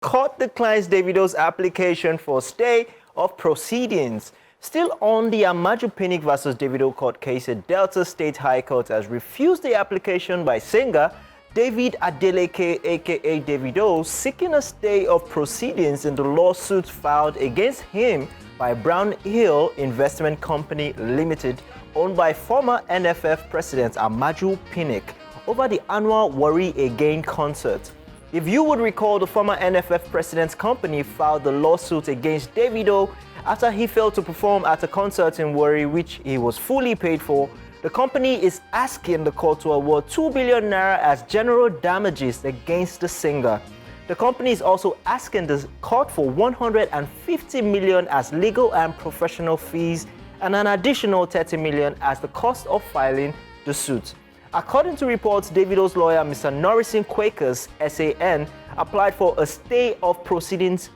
Court declines Davido's application for stay of proceedings. Still on the Amaju Pinnick versus Davido court case, a Delta State High Court has refused the application by singer David Adeleke, aka Davido, seeking a stay of proceedings in the lawsuit filed against him by Brown Hill Investment Company Limited, owned by former NFF President Amaju Pinnick, over the annual Worry Again concert. If you would recall, the former NFF president's company filed the lawsuit against Davido after he failed to perform at a concert in Warri, which he was fully paid for. The company is asking the court to award 2 billion naira as general damages against the singer. The company is also asking the court for 150 million as legal and professional fees and an additional 30 million as the cost of filing the suit. According to reports, Davido's lawyer, Mr. Norrison Quakers, SAN, applied for a stay of proceedings,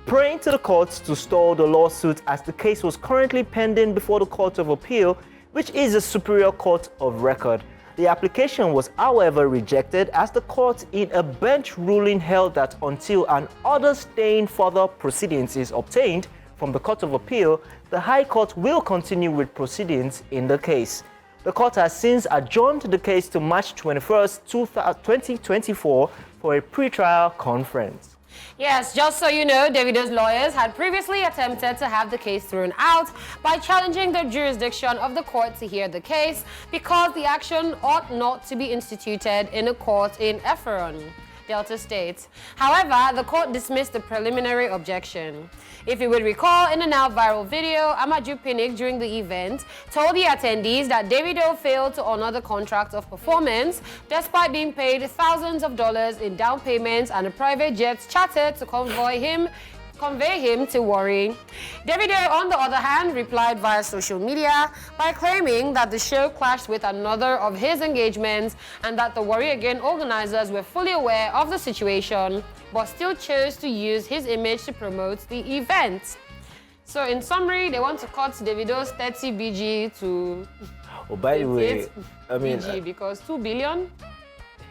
praying to the courts to stall the lawsuit as the case was currently pending before the Court of Appeal, which is the superior court of record. The application was, however, rejected as the court in a bench ruling held that until an order staying further proceedings is obtained from the Court of Appeal, the High Court will continue with proceedings in the case. The court has since adjourned the case to March 21st, 2024 for a pre-trial conference. Yes, just so you know, Davido's lawyers had previously attempted to have the case thrown out by challenging the jurisdiction of the court to hear the case because the action ought not to be instituted in a court in Efferon, Delta State. However, the court dismissed the preliminary objection. If you would recall, in a now viral video, Amaju Pinnick during the event told the attendees that Davido failed to honor the contract of performance despite being paid thousands of dollars in down payments and a private jet chartered to convey him to Warri. Davido, on the other hand, replied via social media by claiming that the show clashed with another of his engagements and that the Worry Again organizers were fully aware of the situation but still chose to use his image to promote the event. So in summary, they want to cut Davido's 30 BG to Oh, by the way, I mean, BG because 2 billion?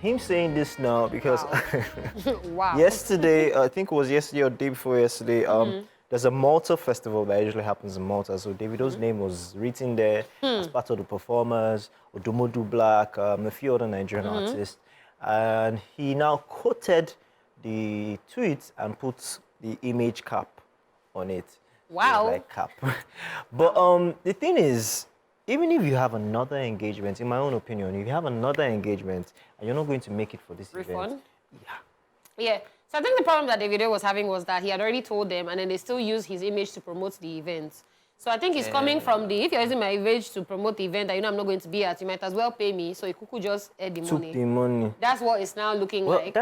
Him saying this now because Wow. Wow. yesterday, I think it was yesterday or day before yesterday, there's a Malta festival that usually happens in Malta. So Davido's name was written there as part of the performers, Odumodu Black, a few other Nigerian artists. And he now quoted the tweet and put the image cap on it. Wow. Like cap. But the thing is, even if you have another engagement, in my own opinion, if you have another engagement and you're not going to make it for this event, Yeah. So I think the problem that Davido was having was that he had already told them and then they still use his image to promote the event. So I think it's coming from if you're using my image to promote the event that you know I'm not going to be at, you might as well pay me so you could just earn the took money. the money. That's what it's now looking Well, like.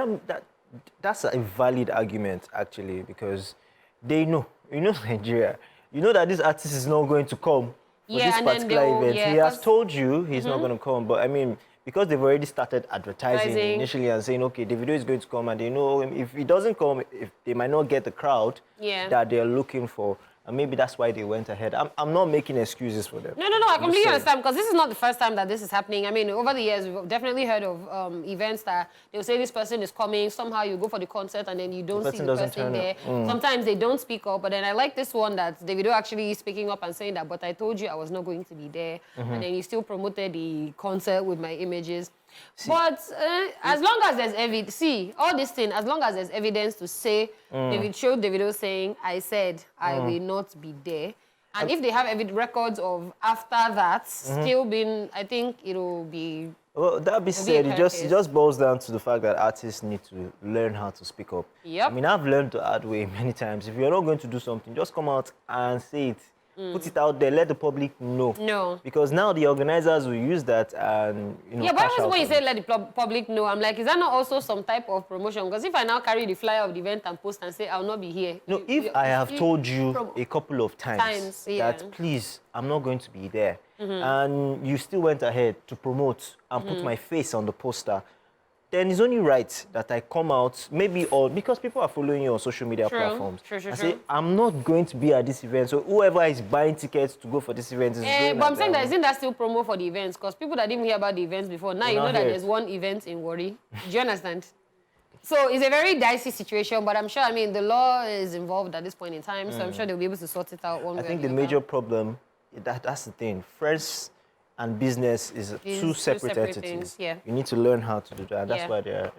that's a valid argument, actually, because they know, Nigeria, you know that this artist is not going to come for this particular event. He has told you he's not going to come, but I mean, because they've already started advertising initially and saying, okay, Davido is going to come, and they know if he doesn't come, if they might not get the crowd that they're looking for. And maybe that's why they went ahead. I'm not making excuses for them. No, I completely understand because this is not the first time that this is happening. I mean, over the years, we've definitely heard of events that they'll say this person is coming. Somehow you go for the concert and then you don't see the person there. Sometimes they don't speak up. But then I like this one that Davido actually speaking up and saying that, but I told you I was not going to be there. And then you still promoted the concert with my images. But as long as there's evidence, all this thing, as long as there's evidence to say, David showed Davido saying, I said I will not be there. And if they have records of after that still being, I think it'll be... Well, that be said, it just boils down to the fact that artists need to learn how to speak up. Yep. I mean, I've learned the hard way many times. If you're not going to do something, just come out and say it. Put it out there, let the public know. No. Because now the organizers will use that and, Yeah, but when you say let the public know, I'm like, is that not also some type of promotion? Because if I now carry the flyer of the event and post and say, I'll not be here. No, if I have told you a couple of times that, please, I'm not going to be there, and you still went ahead to promote and put my face on the poster, then it's only right that I come out, maybe because people are following you on social media platforms. I say, I'm not going to be at this event, so whoever is buying tickets to go for this event is going. But I'm saying that isn't that still promo for the events? Because people that didn't hear about the events before, now you know that there's one event in Warri. Do you understand? So it's a very dicey situation, but I'm sure, I mean, the law is involved at this point in time, so I'm sure they'll be able to sort it out one way I think or the the major other. problem, that's the thing. Friends and business is two separate entities. Things, yeah. You need to learn how to do that. That's Yeah. why they're.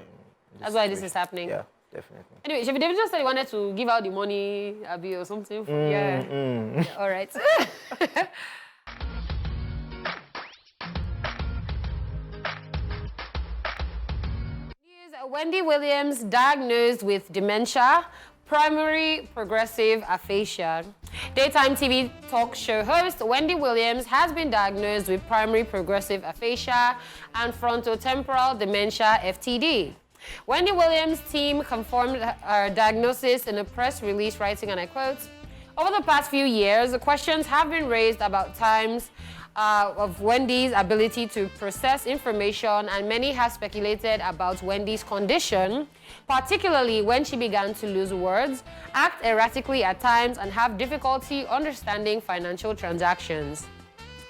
That's why this is happening. Yeah, definitely. Anyway, Chevy David just said he wanted to give out the money, Abby, or something. Yeah, all right. Wendy Williams diagnosed with dementia, primary progressive aphasia. Daytime TV talk show host Wendy Williams has been diagnosed with primary progressive aphasia and frontotemporal dementia (FTD). Wendy Williams' team confirmed her diagnosis in a press release, writing, and I quote, "Over the past few years, questions have been raised about times of Wendy's ability to process information, and many have speculated about Wendy's condition, particularly when she began to lose words, act erratically at times, and have difficulty understanding financial transactions."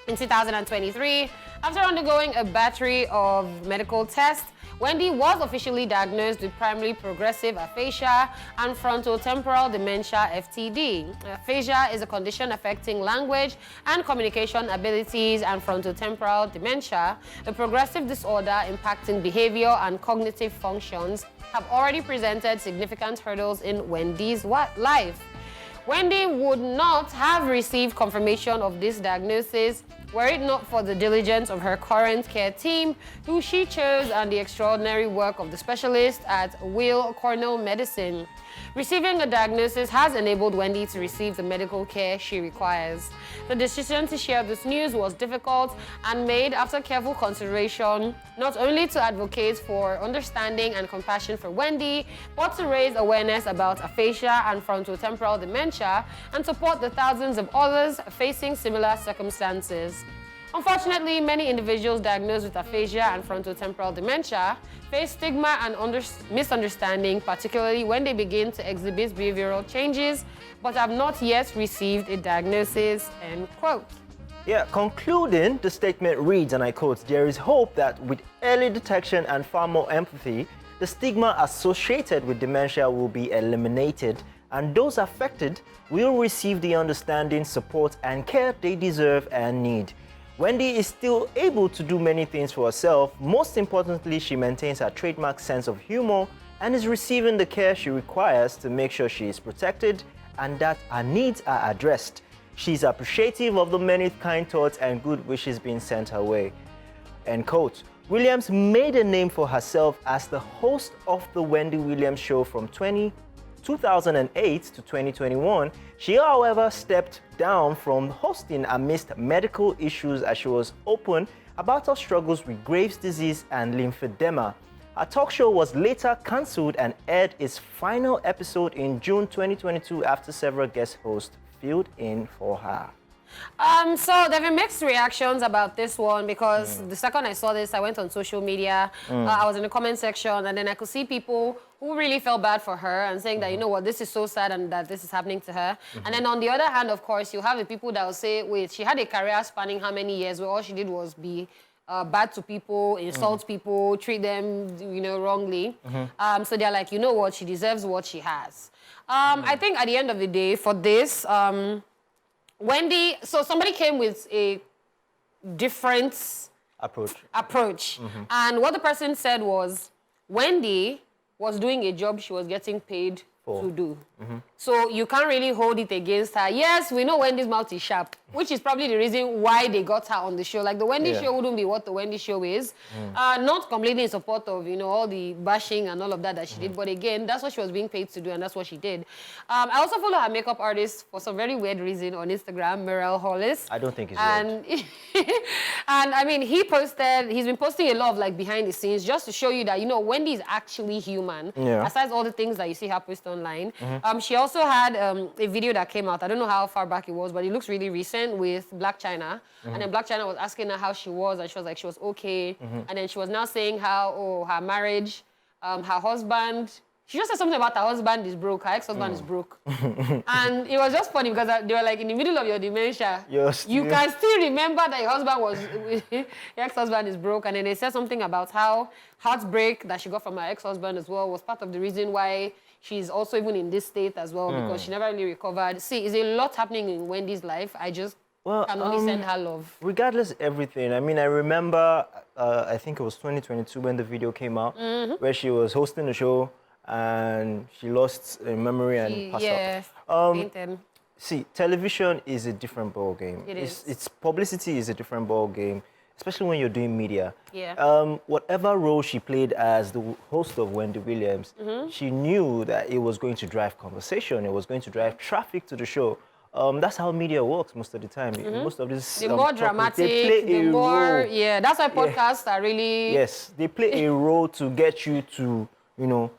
In 2023, after undergoing a battery of medical tests, Wendy was officially diagnosed with primary progressive aphasia and frontotemporal dementia (FTD). Aphasia is a condition affecting language and communication abilities, and frontotemporal dementia, a progressive disorder impacting behavior and cognitive functions, have already presented significant hurdles in Wendy's life. Wendy would not have received confirmation of this diagnosis were it not for the diligence of her current care team, who she chose, and the extraordinary work of the specialist at Weill Cornell Medicine. Receiving a diagnosis has enabled Wendy to receive the medical care she requires. The decision to share this news was difficult and made after careful consideration, not only to advocate for understanding and compassion for Wendy, but to raise awareness about aphasia and frontotemporal dementia and support the thousands of others facing similar circumstances. Unfortunately, many individuals diagnosed with aphasia and frontotemporal dementia face stigma and misunderstanding, particularly when they begin to exhibit behavioral changes, but have not yet received a diagnosis, end quote. Yeah, concluding, the statement reads, and I quote, "There is hope that with early detection and far more empathy, the stigma associated with dementia will be eliminated, and those affected will receive the understanding, support, and care they deserve and need." Wendy is still able to do many things for herself. Most importantly, she maintains her trademark sense of humor and is receiving the care she requires to make sure she is protected and that her needs are addressed. She's appreciative of the many kind thoughts and good wishes being sent her way. End quote. Williams made a name for herself as the host of the Wendy Williams Show from 2008 to 2021. She, however, stepped down from hosting amidst medical issues as she was open about her struggles with Graves' disease and lymphedema. Her talk show was later cancelled and aired its final episode in June 2022 after several guest hosts filled in for her. So there have been mixed reactions about this one because the second I saw this, I went on social media. I was in the comment section, and then I could see people who really felt bad for her and saying that, you know what, this is so sad and that this is happening to her. And then on the other hand, of course, you have the people that will say, wait, she had a career spanning how many years where all she did was be bad to people, insult people, treat them, wrongly. So they're like, you know what, she deserves what she has. I think at the end of the day, for this, Wendy, so somebody came with a different approach. And what the person said was, Wendy was doing a job she was getting paid to do. So you can't really hold it against her. Yes, we know Wendy's mouth is sharp, which is probably the reason why they got her on the show. Like, the Wendy show wouldn't be what the Wendy show is. Not completely in support of, all the bashing and all of that she did. But again, that's what she was being paid to do, and that's what she did. I also follow her makeup artist for some very weird reason on Instagram, Merrell Hollis. I don't think it's weird. And I mean, he's been posting a lot of like behind the scenes just to show you that, Wendy is actually human. Besides all the things that you see her post online. She also had a video that came out. I don't know how far back it was, but it looks really recent, with Black China. And then Black China was asking her how she was, and she was like, she was okay. And then she was now saying how, her marriage, her husband she just said something about her husband is broke, her ex-husband is broke. And it was just funny because they were like, in the middle of your dementia, you can still remember that your husband was, your ex-husband is broke. And then they said something about how heartbreak that she got from her ex-husband as well was part of the reason why she's also even in this state as well, because she never really recovered. See, it's a lot happening in Wendy's life. I just can only send her love. Regardless of everything, I mean, I remember, I think it was 2022 when the video came out, where she was hosting the show and she lost memory and passed out. See, television is a different ball game. It's publicity is a different ball game, especially when you're doing media. Whatever role she played as the host of Wendy Williams, she knew that it was going to drive conversation. It was going to drive traffic to the show. That's how media works most of the time. Most of this, the more dramatic, the more role. That's why podcasts are really they play a role to get you to, you know,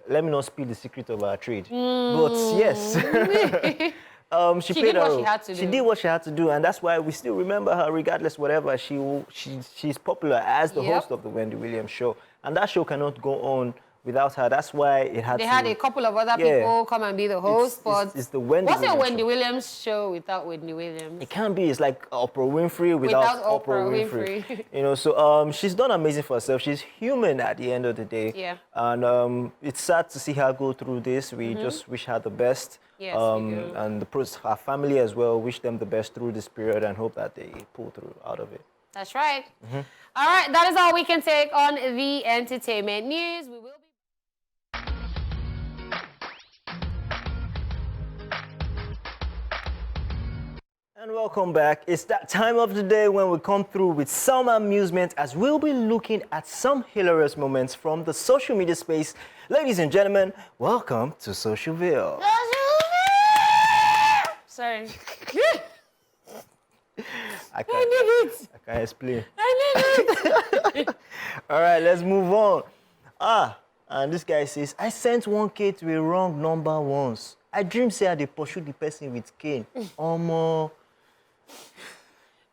let me not spill the secret of our trade. But yes, she played did what she had to do. She did what she had to do, and that's why we still remember her, regardless whatever. She's popular as the host of the Wendy Williams show, and that show cannot go on without her. That's why it had. They had a couple of other people come and be the host, it's the Wendy. What's a Wendy Williams show without Wendy Williams? It can't be. It's like Oprah Winfrey without Oprah Winfrey. You know, so she's done amazing for herself. She's human at the end of the day. And it's sad to see her go through this. We just wish her the best. Yes, we do. And her family as well. Wish them the best through this period and hope that they pull through out of it. That's right. All right, that is all we can take on the entertainment news. We will be. And welcome back. It's that time of the day when we come through with some amusement, as we'll be looking at some hilarious moments from the social media space. Ladies and gentlemen, welcome to Socialville. Sorry. I need it. I can't explain. I need it. All right, let's move on. And this guy says, I sent 1K to a wrong number once. I dream say I dey pursue the person with cane.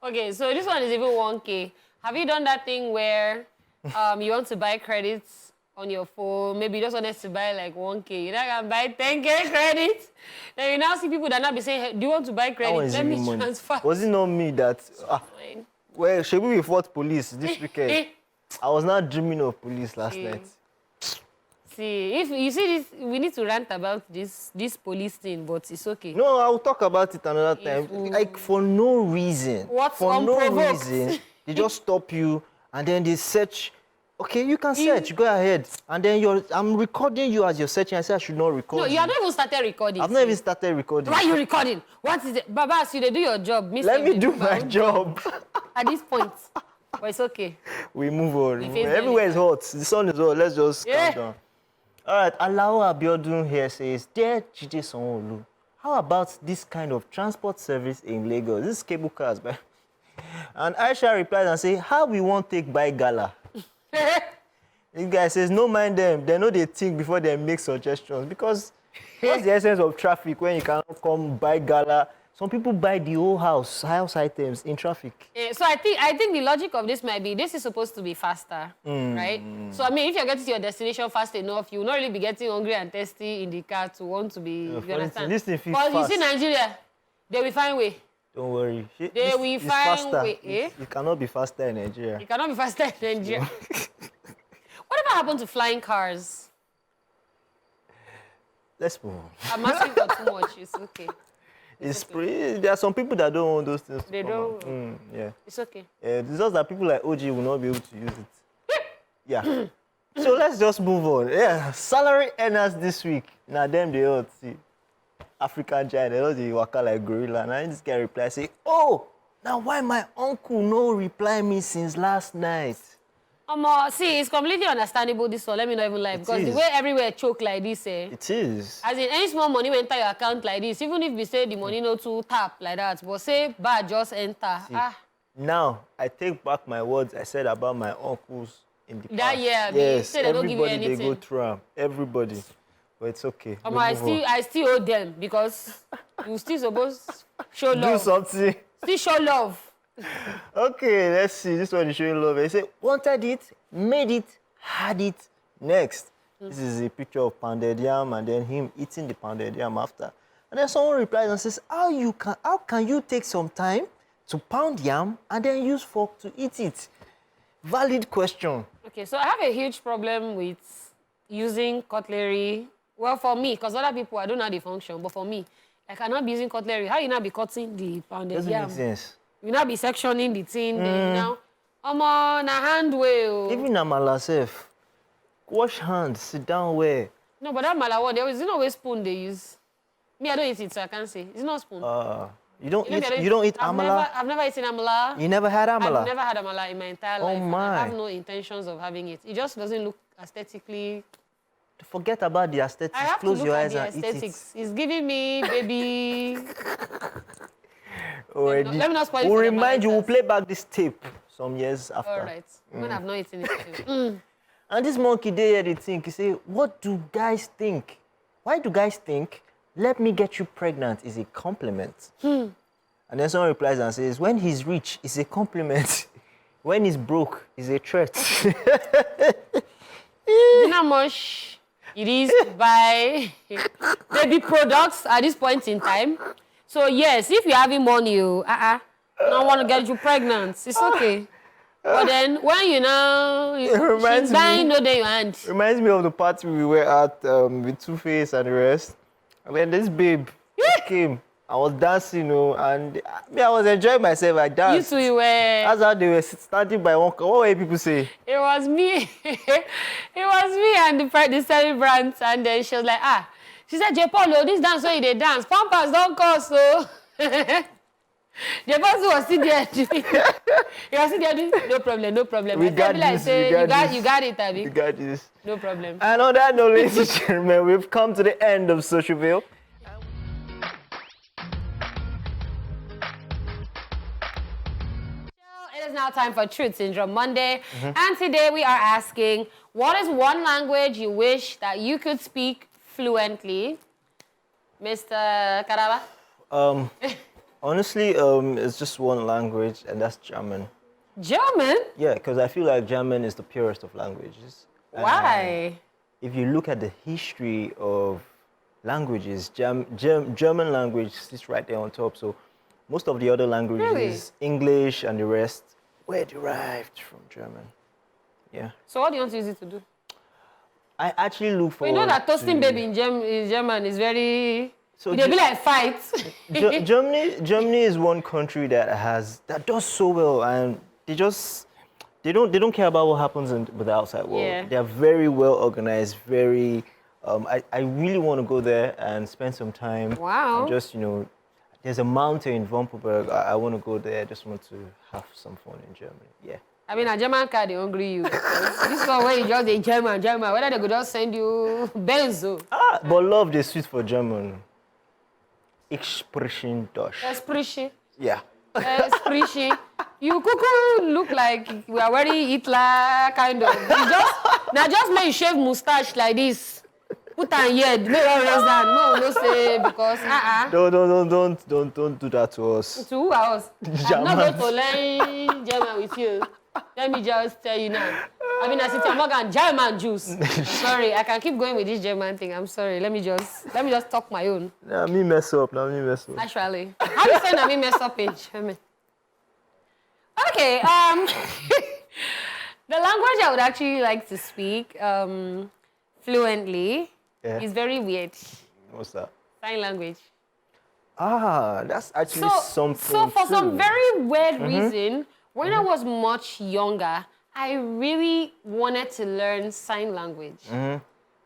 Okay, so this one is even 1K. Have you done that thing where you want to buy credits on your phone? Maybe you just wanted to buy like 1K. You know, can buy 10K credits. Then you now see people that now be saying, hey, do you want to buy credits? Let me transfer. Was it not me that... well, should we fought police this weekend? I was not dreaming of police last night. See, if you see this, we need to rant about this police thing, but it's okay. No, I'll talk about it another time. Like, for no reason. For no reason, they just stop you and then they search. Okay, you can search, go ahead. And then I'm recording you as you're searching. I said I should not record. No, you have not even started recording. I've not even started recording. Why are you recording? What is it? Baba, so they do your job. Let me do my job. At this point. But it's okay. We move on. Everywhere is hot. The sun is hot. Let's just calm down. All right, Alao Abiodun here says, Dear Jide Sanwo-Olu, how about this kind of transport service in Lagos? This is cable cars, man. And Aisha replies and says, how we won't take by gala? This guy says, no mind them. They know they think before they make suggestions. Because what's the essence of traffic when you cannot come buy gala? Some people buy the whole house items in traffic. So I think the logic of this might be, this is supposed to be faster, right? So I mean, if you're getting to your destination fast enough, you will not really be getting hungry and thirsty in the car to want to be, you understand? This thing feels but fast. You see Nigeria, they will find way. Don't worry. They will find way. It cannot be faster in Nigeria. It cannot be faster in Nigeria. Whatever happened to flying cars? Let's move on. I'm asking for too much. It's okay. There are some people that don't want those things. They don't. Yeah. It's okay. It's just that people like OG will not be able to use it. Yeah. So let's just move on. Yeah. Salary earners this week. Now them they all see. African giant, they all they waka like gorilla. Now this guy reply say, oh, now why my uncle no reply me since last night? See, it's completely understandable this one. Let me not even lie. Because the way everywhere choke like this, It is. As in, any small money will enter your account like this, even if we say the money no to tap like that, but say, bad, just enter. Now, I take back my words I said about my uncles in the past. That year, yes, they don't give you anything. They go through them. Everybody. But it's okay. I still owe them because you still supposed to show love. Do something. Still show love. Okay, let's see. This one is showing love. They say, wanted it, made it, had it. Next. This is a picture of pounded yam and then him eating the pounded yam after. And then someone replies and says, how can you take some time to pound yam and then use fork to eat it? Valid question. Okay, so I have a huge problem with using cutlery. Well, for me, because other people, I don't know how they function, but for me, I cannot be using cutlery. How you not be cutting the pounded Doesn't yam? make sense. You not be sectioning the thing, then now. On a hand way. Even amala self. Wash hands, sit down where? No, but that malawa, there is always spoon they use. Me, I don't eat it, so I can't say. It's not spoon. You don't You know, eat amala? I've never eaten amala. You never had amala? I've never had amala in my entire life. Oh And my. I have no intentions of having it. It just doesn't look aesthetically. Forget about the aesthetics. I have Close to your look at eyes the and aesthetics. It's giving me baby. Already. Let me not spoil it We'll for the remind you, we'll Malaysas. play back this tape some years after. All right. When I've not eaten it. And this monkey there, they think, he say, what do guys think? Why do guys think, let me get you pregnant is a compliment? And then someone replies and says, when he's rich, it's a compliment. When he's broke, it's a threat. You know how much it is to buy baby products at this point in time? So yes, if you're having money, I don't want to get you pregnant. It's okay. But then when you know, reminds she's dying, me- no day you hand. Reminds me of the party we were at with Two-Face and the rest. And then this babe came. I was dancing, and I was enjoying myself. I You danced. two, you were. That's how they were standing by one. What were people say? It was me. It was me and the celebrants. And then she was like, She said, J. Paulo, this dance where they dance. Pampers don't cost, so. The person was sitting there. He was sitting there, no problem, no problem. We I got said, like, this, say, we got this. you got it, Abby. You got this. No problem. And on that note, ladies and gentlemen, we've come to the end of Socialville. It is now time for Truth Syndrome Monday. And today we are asking, what is one language you wish that you could speak fluently? Mr. Karaba? Honestly, it's just one language, and that's German. German? Yeah, because I feel like German is the purest of languages. Why? If you look at the history of languages, German language sits right there on top. So most of the other languages, Really? English and the rest, were derived from German. Yeah. So what do you want to use it to do? I actually look for. You know that toasting baby in German is very... So They be like fights. Germany is one country that does so well, and they don't care about what happens with the outside world. Yeah. They are very well organized. Very. I really want to go there and spend some time. Wow. And just there's a mountain in Vomperberg. I want to go there. I just want to have some fun in Germany. Yeah. I mean, a German car, they hungry you. This one where you just a German, whether they could just send you Benzo. But love the sweet for German. Ich spreche Deutsch. Esplash. Yeah. Esplash. You cuckoo look like we are wearing Hitler, kind of. Just make you shave mustache like this. Put on head, make all raise down. No say because Don't do that to us. To who else? I'm not going to learn German with you. Let me just tell you now. I mean, I sit here, Morgan, German juice. Sorry, I can keep going with this German thing. I'm sorry. Let me just talk my own. Nah, me mess up. Actually, how do you say me mess up page? Okay. The language I would actually like to speak fluently is very weird. What's that? Sign language. That's actually something. So for some true. very weird reason, when I was much younger, I really wanted to learn sign language.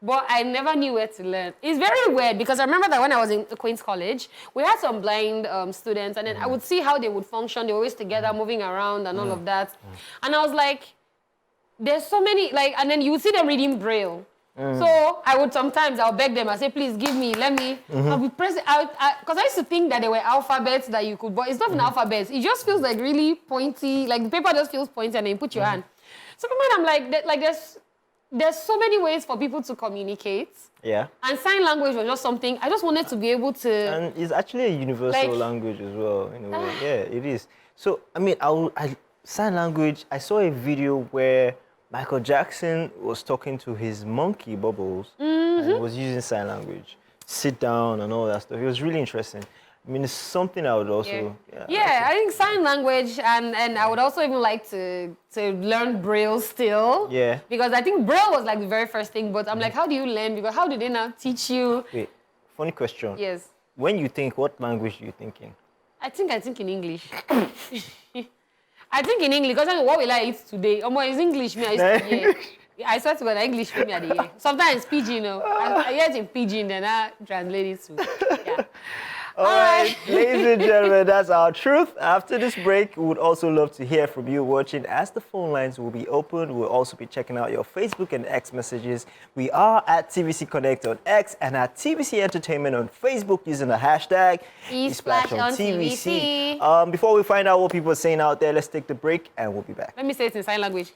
But I never knew where to learn. It's very weird because I remember that when I was in Queen's College, we had some blind students, and then I would see how they would function. They were always together, moving around and all of that. And I was like, there's so many, and then you would see them reading Braille. So I'll beg them, I say, please give me, let me, I'll be pressing out, because I used to think that there were alphabets that you could, but it's not an alphabet. It just feels like really pointy, like the paper just feels pointy and then you put your hand. So I'm like there's so many ways for people to communicate. Yeah. And sign language was just something, I just wanted to be able to. And it's actually a universal language as well, in a way. Yeah, it is. So, I mean, sign language, I saw a video where Michael Jackson was talking to his monkey, Bubbles, and he was using sign language. Sit down and all that stuff. It was really interesting. I mean, it's something I would also... Yeah, I think sign language, and I would also even like to learn Braille still. Yeah. Because I think Braille was like the very first thing, but I'm like, how do you learn? Because how did they now teach you? Wait, funny question. Yes. When you think, what language do you think in? I think in English. I think in English, because what will I eat today? It's English, me, I used to hear. I swear to God, English for me at the year. Sometimes Pidgin, I hear it in Pidgin, then I translate it to, yeah. All right, ladies and gentlemen, that's our truth. After this break, we would also love to hear from you watching, as the phone lines will be open. We'll also be checking out your Facebook and X messages. We are at TVC Connect on X and at TVC Entertainment on Facebook using the hashtag Esplash on TVC. Before we find out what people are saying out there, let's take the break and we'll be back. Let me say it in sign language.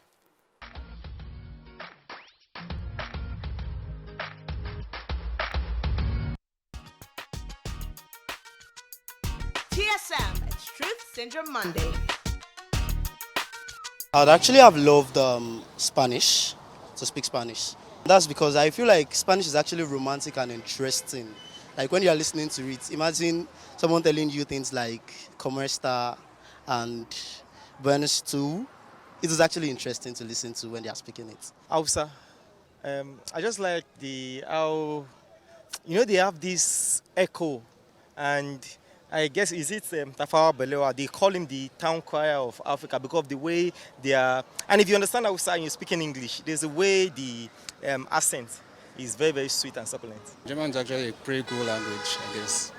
TSM, it's Truth Syndrome Monday. I'd actually have loved Spanish, to speak Spanish. That's because I feel like Spanish is actually romantic and interesting. Like when you're listening to it, imagine someone telling you things like Como esta and Buenos too. It is actually interesting to listen to when they are speaking it. Hausa. I just like how, they have this echo, and I guess is it Tafawa Balewa? They call him the town crier of Africa because of the way they are. And if you understand Hausa and you speak in English, there's a way the accent is very, very sweet and succulent. German is actually a pretty cool language, I guess.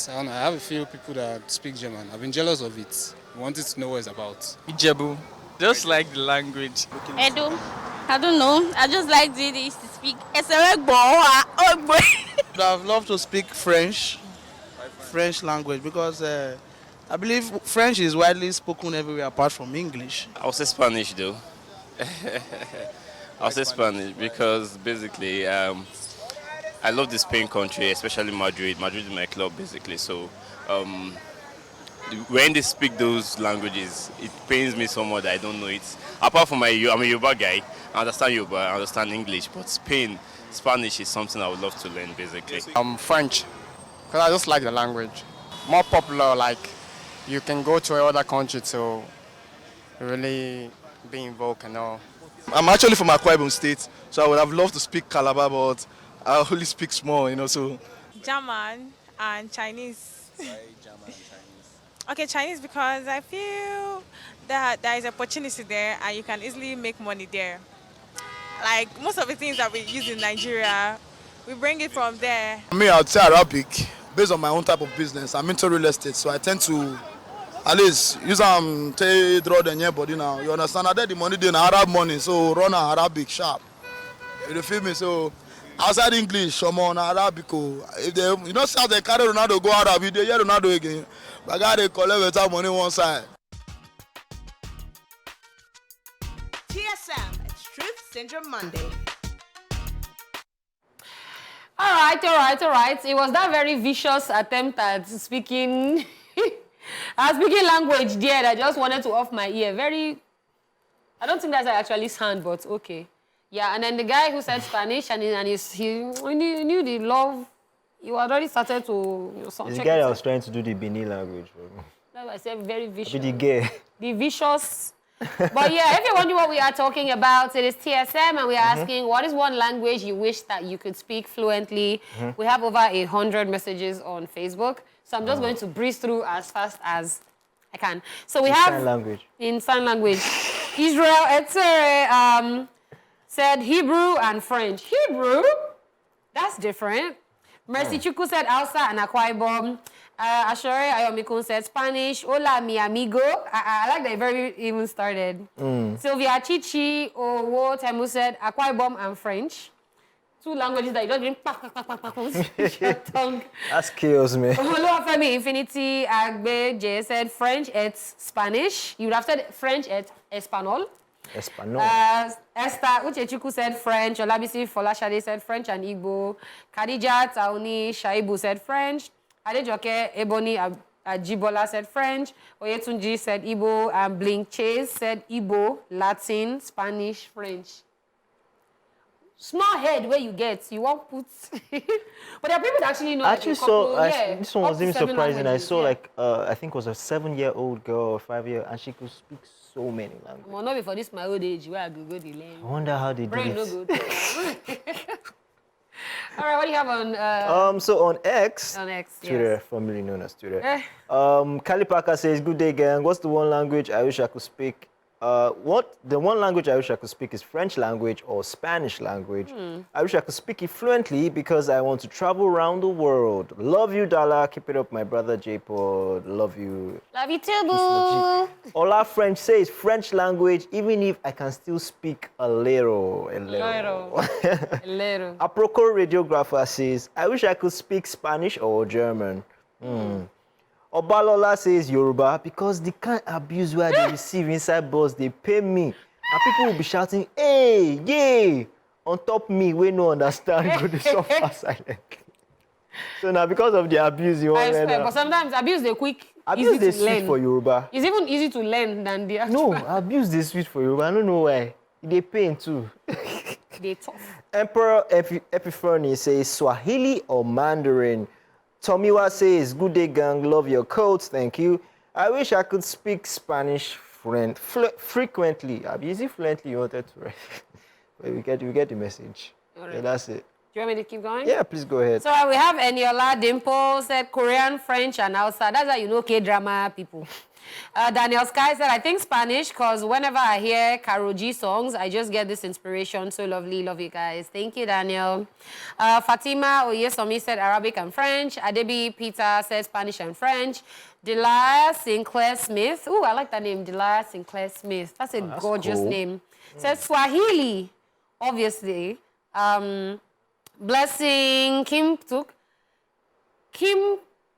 I have a few people that speak German. I've been jealous of it. I wanted to know what it's about. Ijebu. Just like the language. Edo. I don't know. I just like the way they used to speak. I'd have loved to speak French language, because I believe French is widely spoken everywhere apart from English. I'll say Spanish though. I'll say Spanish because basically I love the Spain country, especially Madrid. Madrid is my club basically. So when they speak those languages, it pains me somewhat that I don't know it. Apart from I'm a Yoruba guy, I understand Yoruba, I understand English, but Spanish is something I would love to learn basically. French, because I just like the language. More popular, like you can go to another country to really be in vogue and all. I'm actually from Akwa Ibom State, so I would have loved to speak Calabar, but I only speak small, so. German and Chinese. Why German and Chinese? Okay, Chinese because I feel that there is opportunity there and you can easily make money there. Like most of the things that we use in Nigeria, we bring it from there. I'd say Arabic, based on my own type of business. I'm into real estate, so I tend to at least use to draw the near body now. You understand? I did the money in Arab money, so run an Arabic sharp. You feel me? So outside English, I'm on Arabic. If they, how they carry Ronaldo go Arab, they hear Ronaldo again. But I got to collect without money one side. TSM, it's Truth Syndrome Monday. All right. It was that very vicious attempt at speaking language there that I just wanted to off my ear. I don't think that's actually sound, but okay. Yeah, and then the guy who said Spanish and he knew the love. You already started to. It's the guy that was trying to do the Benin language. That's why I said very vicious. The gay. The vicious. But yeah, if you're wondering what we are talking about, it is TSM, and we are asking what is one language you wish that you could speak fluently. We have over 100 messages on Facebook, so I'm just going to breeze through as fast as I can. So we have sign language. In sign language. Israel Etere said Hebrew and French. Hebrew? That's different. Mercy Chuku said Hausa and Akwa Ibom. Ashore Ayomikun said Spanish. Hola, mi amigo. I like that it very even started. Sylvia Chichi Owo Temu said Akwa Ibom and French. Two languages that you don't even your tongue. That kills me. Oluwafemi Infinity Agbe J said French and Spanish. You would have said French and Espanol. Esther Uchechuku said French. Olabisi Folashade said French and Igbo. Khadija Tauni Shaibu said French. Adejoke Ebony Jibola said French. Oyetunji said Igbo. And Blink Chase said Igbo, Latin, Spanish, French. Small head where you get, you won't put. But there are people that actually know. Actually, this one was even surprising. I saw yeah. I think it was a 7-year-old girl or 5-year, and she could speak so many languages. Well, not before this my old age where I go the lane. I wonder how they Brain do no it. good. All right, what do you have on? So on X, Twitter, yes. formerly known as Twitter. Kali Parker says, "Good day, gang. What's the one language I wish I could speak? The one language I wish I could speak is French language or Spanish language. I wish I could speak it fluently because I want to travel around the world. Love you, Dala. Keep it up, my brother J-Pod. Love you. Love you too, boo. Ola French says French language, even if I can still speak a little. A little. Aproko radiographer says, I wish I could speak Spanish or German. Obalola says Yoruba because the kind of abuse where they receive inside bus, they pay me. And people will be shouting, hey, yay, on top me, we no understand, go to suffer silent. So now because of the abuse, you want to learn. But sometimes abuse they quick, abuse easy they to sweet learn. for Yoruba. It's even easy to learn than the actual. No, abuse they sweet for Yoruba. I don't know why. They pain too. They tough. Emperor Epiphany says Swahili or Mandarin. Tomiwa says, good day, gang. Love your coats. Thank you. I wish I could speak Spanish frequently. Is it fluently you wanted to write? But we get the message. Right. Yeah, that's it. Do you want me to keep going? Yeah, please go ahead. So we have Eniola Dimple said Korean, French, and Hausa. That's how you know K-drama people. Daniel Sky said, I think Spanish because whenever I hear Karol G songs, I just get this inspiration. So lovely. Love you guys. Thank you, Daniel. Fatima Oyesomi said Arabic and French. Adebi Peter said Spanish and French. Delia Sinclair Smith. Ooh, I like that name, Delia Sinclair Smith. That's a gorgeous cool. name. Said Swahili, obviously. Blessing Kim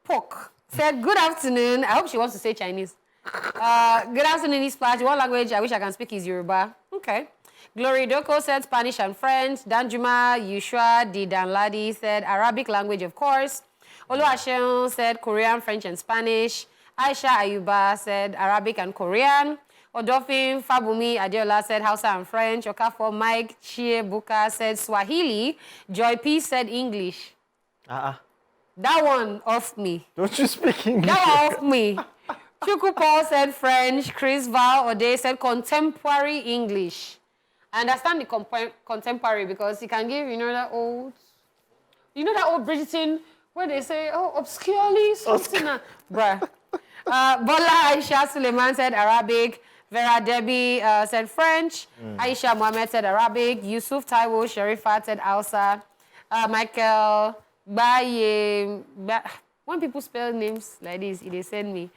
Pok said, good afternoon. I hope she wants to say Chinese. Good afternoon, Esplash. One language I wish I can speak is Yoruba. Okay. Glory Doko said Spanish and French. Danjuma Yushua Di Danladi said Arabic language, of course. Oluwaseun said Korean, French, and Spanish. Aisha Ayuba said Arabic and Korean. Odofin Fabumi Adeola said Hausa and French. Okafo Mike Chiebuka said Swahili. Joy P said English. That one off me. Don't you speak English? That one off me. Chuku Paul said French. Chris Val Ode said contemporary English. I understand the contemporary because he can give, that old Bridgerton where they say, obscurely something. Bruh. Bola Aisha Suleiman said Arabic. Vera Debbie said French. Aisha Mohammed said Arabic. Yusuf Taiwo Sharifat said Hausa. Michael Baye. When people spell names like this, they send me.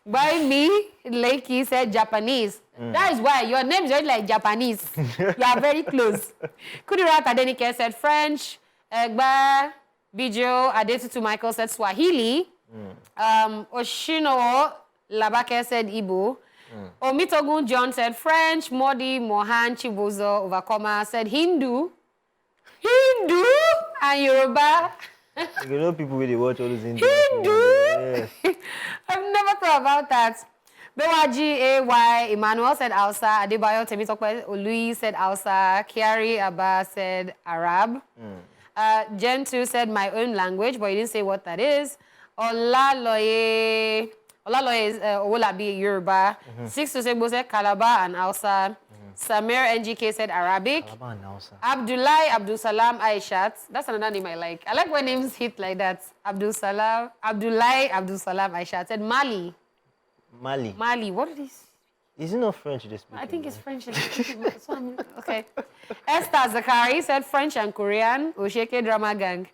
By me, Lakey said Japanese. That is why your name is already like Japanese. You are very close. Kudirat Adenike said French. Egba Bijo Adetutu Michael said Swahili. Oshino Labake said Igbo. Omitogun John said French. Modi Mohan Chibuzo Overcomer said Hindu. And Yoruba. You know people really watch all those Hindu. Yes. I've never thought about that. Bewaji AY Emmanuel said Hausa. Adebayo Temitokwe Oluyi said Hausa. Kiari Abba said Arab. Gen 2 said my own language, but he didn't say what that is. Olaloye is Owolabi Yoruba. 626 said Calabar and Hausa. Samir NGK said Arabic. Abdullahi Abdul Salam Aishat. That's another name I like. I like when names hit like that. Abdullahi Abdul Salam Aishat said Mali. Mali. What is this? Is it not French they speak? I think it's French. Okay. Esther Zakari said French and Korean. Osheke Drama Gang.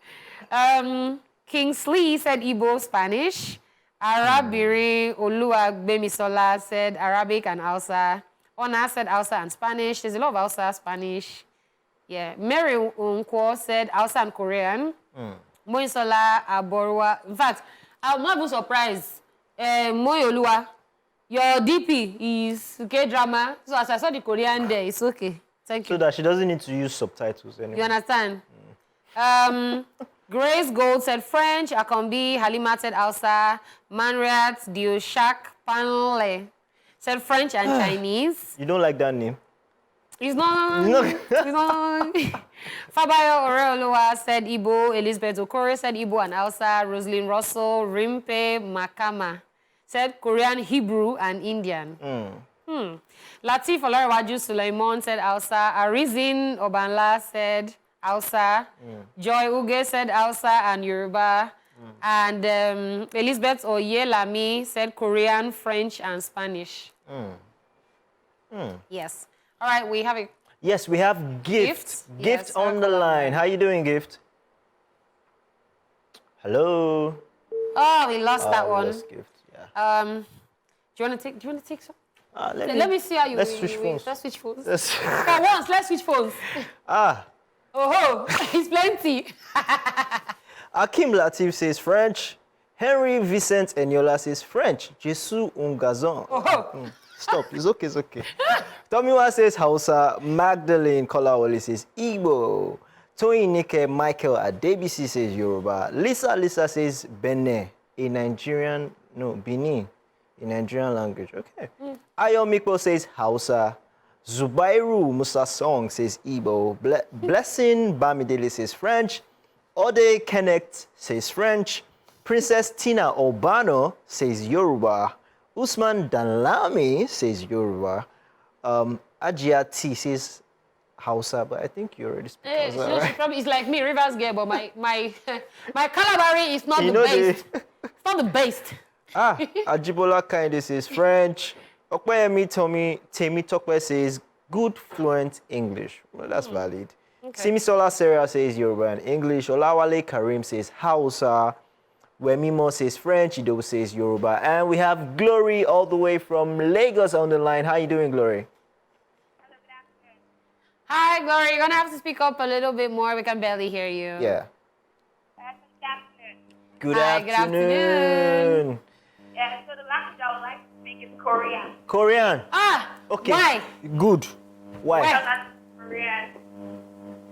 Kingsley said Igbo, Spanish. Arabiri Olua Bemisola said Arabic and Hausa. Ona said Hausa and Spanish. There's a lot of Hausa, Spanish. Yeah. Mary Unkwo said Hausa and Korean. Moisola Aborwa. In fact, I'm not even surprised. Moyolua, your DP is K-drama. So as I saw the Korean there, it's okay. Thank you. So that she doesn't need to use subtitles anymore. You understand? Grace Gold said French. Akombi Halima said Hausa. Manriat Dioshak Panle said French and Chinese. You don't like that name? He's not. No. He's not. Fabayo Oreoloa said Igbo. Elizabeth Okoro said Igbo and Hausa. Rosalind Russell, Rimpe Makama said Korean, Hebrew, and Indian. Latif Olarewaju Suleiman said Hausa. Arizin Obanla said Hausa. Joy Uge said Hausa and Yoruba. And Elizabeth Oyelami said Korean, French, and Spanish. Yes. All right, we have a... Yes, we have Gift. Gift Yes, on the line. How you doing, Gift? Hello? Oh, we lost that we one. lost Gift, yeah. Do you want to take some? Let me see how you... Let's switch phones. Let's switch phones. Let's- For once, let's switch phones. Oh, it's plenty. Akim Latif says French. Henry Vincent Eniola says French. Jesus Ungazon. Stop. It's okay. It's okay. Tomiwa says Hausa. Magdalene Kolawole says Igbo. Toyin Nike Michael Adebisi says Yoruba. Lisa says Benin. Benin. In Nigerian language. Okay. Ayo Mikpo says Hausa. Zubairu Musa Song says Igbo. Blessing Bamidele says French. Ode Kenneth says French. Princess Tina Obano says Yoruba. Usman Danlami says Yoruba. Ajia T says Hausa, but I think you already speak Hausa, So right? she probably is like me, Rivers girl, but my Calabari is not You the know best. It's not the best. Ajibola Kinde says French. Okweyemi Temi Tokwe says good fluent English. Well, that's valid. Okay. Simisola Sarah says Yoruba and English. Olawale Karim says Hausa. Wemimo says French. Ido says Yoruba. And we have Glory all the way from Lagos on the line. How you doing, Glory? Hi, Glory. You're going to have to speak up a little bit more. We can barely hear you. Yeah. Good Hi, good afternoon. Yeah, so the language I would like to speak is Korean. Korean. Okay. Why? Good. Why? Because I'm Korean.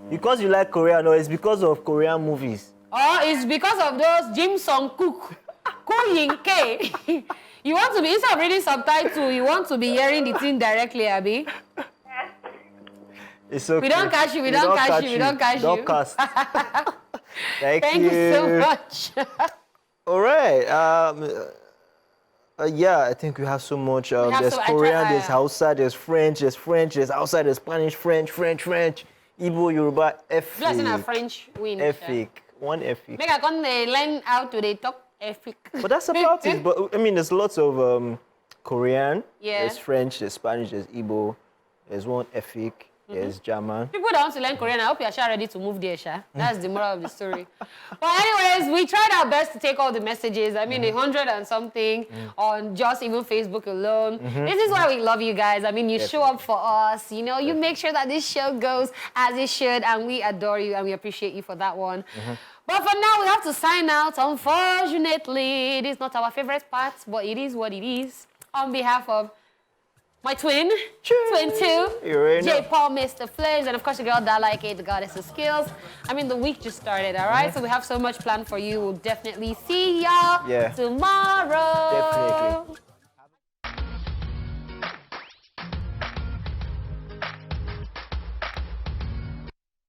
Because you like Korean, or it's because of Korean movies? Oh, it's because of those Jim Song Cook. Ko Yin K. You want to be, instead of reading subtitle, you want to be hearing the thing directly, Abby. It's okay. We don't catch you, we don't catch you, we don't catch you. Don't cast. Thank you so much. All right. Yeah, I think we have so much. There's Korean, there's Hausa, there's French, there's Hausa, there's Spanish, French, Igbo, Yoruba, Efik. Blessing a French win. Efik. One Efik. Make I come learn how to talk Efik. But that's about it. But I mean, there's lots of Korean, Yeah. there's French, there's Spanish, there's Igbo, there's one Efik, there's German. People that want to learn Korean, I hope you're ready to move there, Sha. That's the moral of the story. But anyways, we tried our best to take all the messages. I mean, 100 and something on just even Facebook alone. This is why we love you guys. I mean, you show up for us. You know, you make sure that this show goes as it should, and we adore you and we appreciate you for that one. But for now, we have to sign out. Unfortunately, it is not our favorite part, but it is what it is. On behalf of my twin, twin two, J. Paul, Mr. Flames, and of course the girl that like it, the goddess of skills. I mean, the week just started, all right? So we have so much planned for you. We'll definitely see y'all tomorrow. Definitely.